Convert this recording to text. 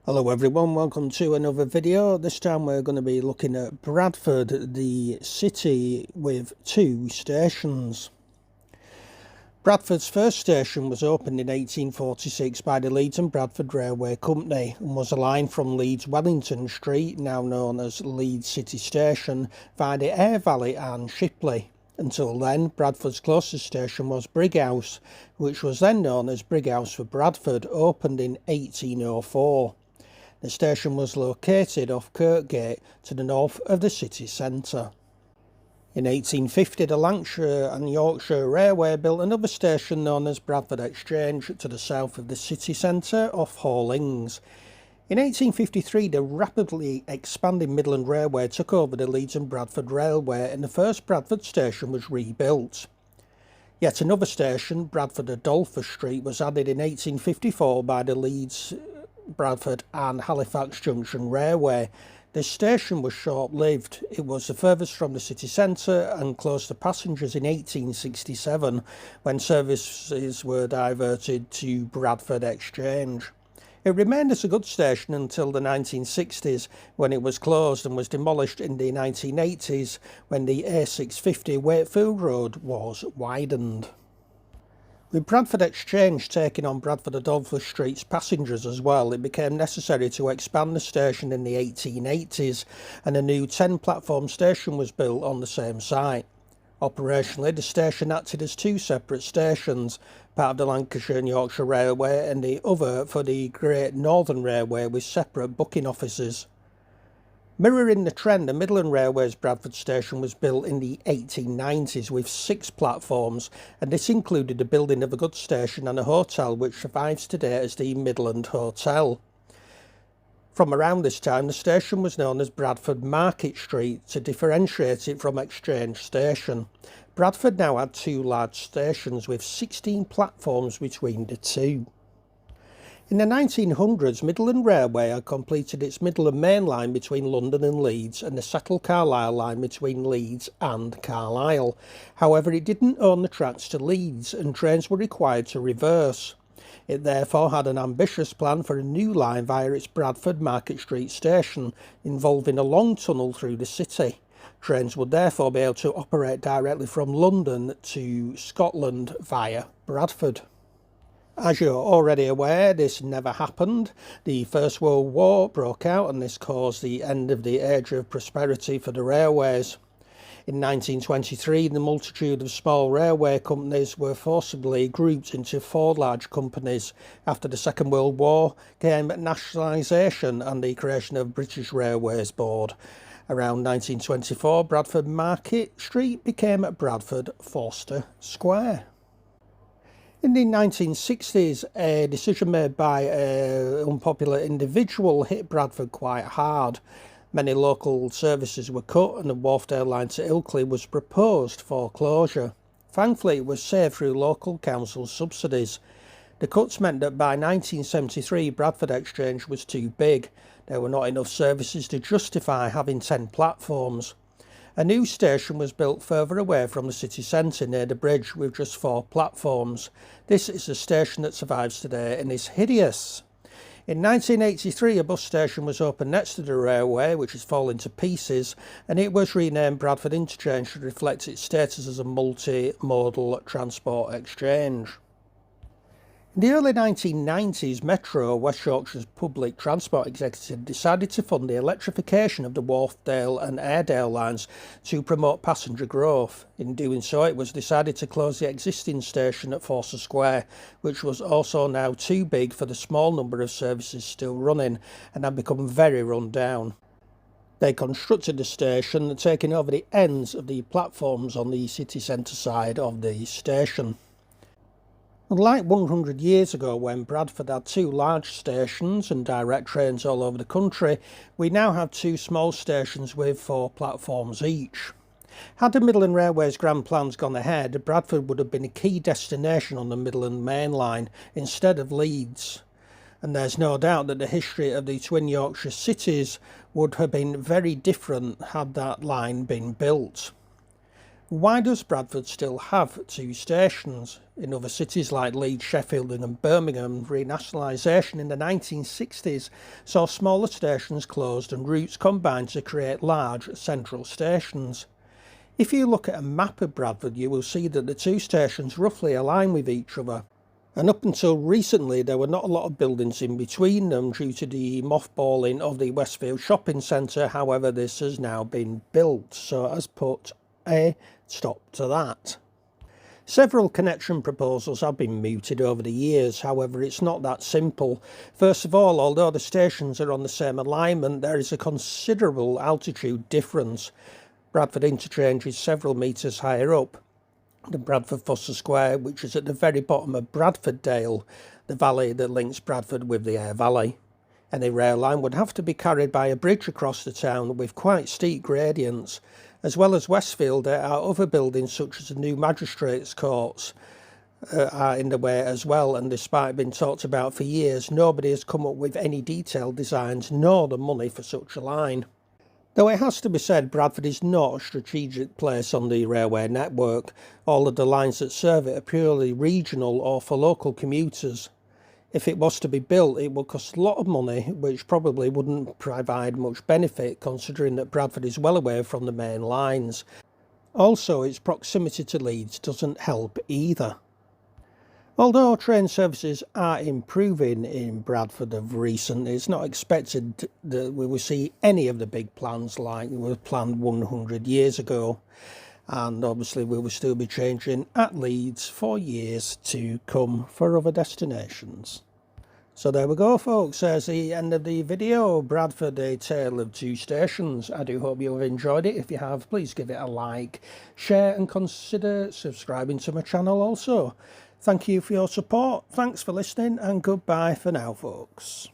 Hello everyone, welcome to another video. This time we're going to be looking at Bradford, the city with two stations. Bradford's first station was opened in 1846 by the Leeds and Bradford Railway Company and was a line from Leeds Wellington Street, now known as Leeds City Station, via the Aire Valley and Shipley. Until then, Bradford's closest station was Brighouse, which was then known as Brighouse for Bradford, opened in 1804. The station was located off Kirkgate to the north of the city centre. In 1850, the Lancashire and Yorkshire Railway built another station known as Bradford Exchange to the south of the city centre off Hallings. In 1853, the rapidly expanding Midland Railway took over the Leeds and Bradford Railway and the first Bradford station was rebuilt. Yet another station, Bradford Adolphus Street, was added in 1854 by the Leeds, Bradford and Halifax Junction Railway. This station was short-lived. It was the furthest from the city centre and closed to passengers in 1867 when services were diverted to Bradford Exchange. It remained as a good station until the 1960s when it was closed and was demolished in the 1980s when the A650 Wakefield Road was widened. With Bradford Exchange taking on Bradford Adolphus Street's passengers as well, it became necessary to expand the station in the 1880s and a new 10-platform station was built on the same site. Operationally, the station acted as two separate stations, part of the Lancashire and Yorkshire Railway and the other for the Great Northern Railway with separate booking offices. Mirroring the trend, the Midland Railway's Bradford station was built in the 1890s with 6 platforms, and this included the building of a goods station and a hotel which survives today as the Midland Hotel. From around this time, the station was known as Bradford Market Street to differentiate it from Exchange Station. Bradford now had 2 large stations with 16 platforms between the two. In the 1900s, Midland Railway had completed its Midland Main Line between London and Leeds and the Settle-Carlisle line between Leeds and Carlisle. However, it didn't own the tracks to Leeds and trains were required to reverse. It therefore had an ambitious plan for a new line via its Bradford Market Street station, involving a long tunnel through the city. Trains would therefore be able to operate directly from London to Scotland via Bradford. As you're already aware, this never happened. The First World War broke out and this caused the end of the age of prosperity for the railways. In 1923, the multitude of small railway companies were forcibly grouped into 4 large companies. After the Second World War came nationalisation and the creation of British Railways Board. Around 1924, Bradford Market Street became Bradford Forster Square. In the 1960s, a decision made by an unpopular individual hit Bradford quite hard. Many local services were cut and the Wharfdale line to Ilkley was proposed for closure. Thankfully, it was saved through local council subsidies. The cuts meant that by 1973, Bradford Exchange was too big. There were not enough services to justify having 10 platforms. A new station was built further away from the city centre near the bridge with just 4 platforms. This is a station that survives today and is hideous. In 1983, a bus station was opened next to the railway, which has fallen to pieces, and it was renamed Bradford Interchange to reflect its status as a multi-modal transport exchange. In the early 1990s, Metro, West Yorkshire's public transport executive, decided to fund the electrification of the Wharfdale and Airedale lines to promote passenger growth. In doing so, it was decided to close the existing station at Forster Square, which was also now too big for the small number of services still running and had become very run down. They constructed the station, taking over the ends of the platforms on the city centre side of the station. Unlike 100 years ago when Bradford had 2 large stations and direct trains all over the country, we now have 2 small stations with 4 platforms each. Had the Midland Railway's grand plans gone ahead, Bradford would have been a key destination on the Midland Main Line instead of Leeds. And there's no doubt that the history of the twin Yorkshire cities would have been very different had that line been built. Why does Bradford still have two stations? In other cities like Leeds, Sheffield and Birmingham, renationalisation in the 1960s saw smaller stations closed and routes combined to create large central stations. If you look at a map of Bradford, you will see that the two stations roughly align with each other. And up until recently, there were not a lot of buildings in between them due to the mothballing of the Westfield shopping centre. However, this has now been built, so it has put a stop to that. Several connection proposals have been mooted over the years, however it's not that simple. First of all, although the stations are on the same alignment, there is a considerable altitude difference. Bradford Interchange is several metres higher up than Bradford Foster Square, which is at the very bottom of Bradford Dale, the valley that links Bradford with the Aire Valley. Any rail line would have to be carried by a bridge across the town with quite steep gradients. As well as Westfield, there are other buildings such as the new magistrates' courts are in the way as well, and despite being talked about for years, nobody has come up with any detailed designs nor the money for such a line. Though it has to be said, Bradford is not a strategic place on the railway network. All of the lines that serve it are purely regional or for local commuters. If it was to be built, it would cost a lot of money, which probably wouldn't provide much benefit considering that Bradford is well away from the main lines. Also, its proximity to Leeds doesn't help either. Although train services are improving in Bradford of recent, it's not expected that we will see any of the big plans like were planned 100 years ago. And obviously we will still be changing at Leeds for years to come for other destinations. So there we go folks, there's the end of the video. Bradford, a tale of two stations. I do hope you have enjoyed it. If you have, please give it a like, share and consider subscribing to my channel also. Thank you for your support, thanks for listening and goodbye for now folks.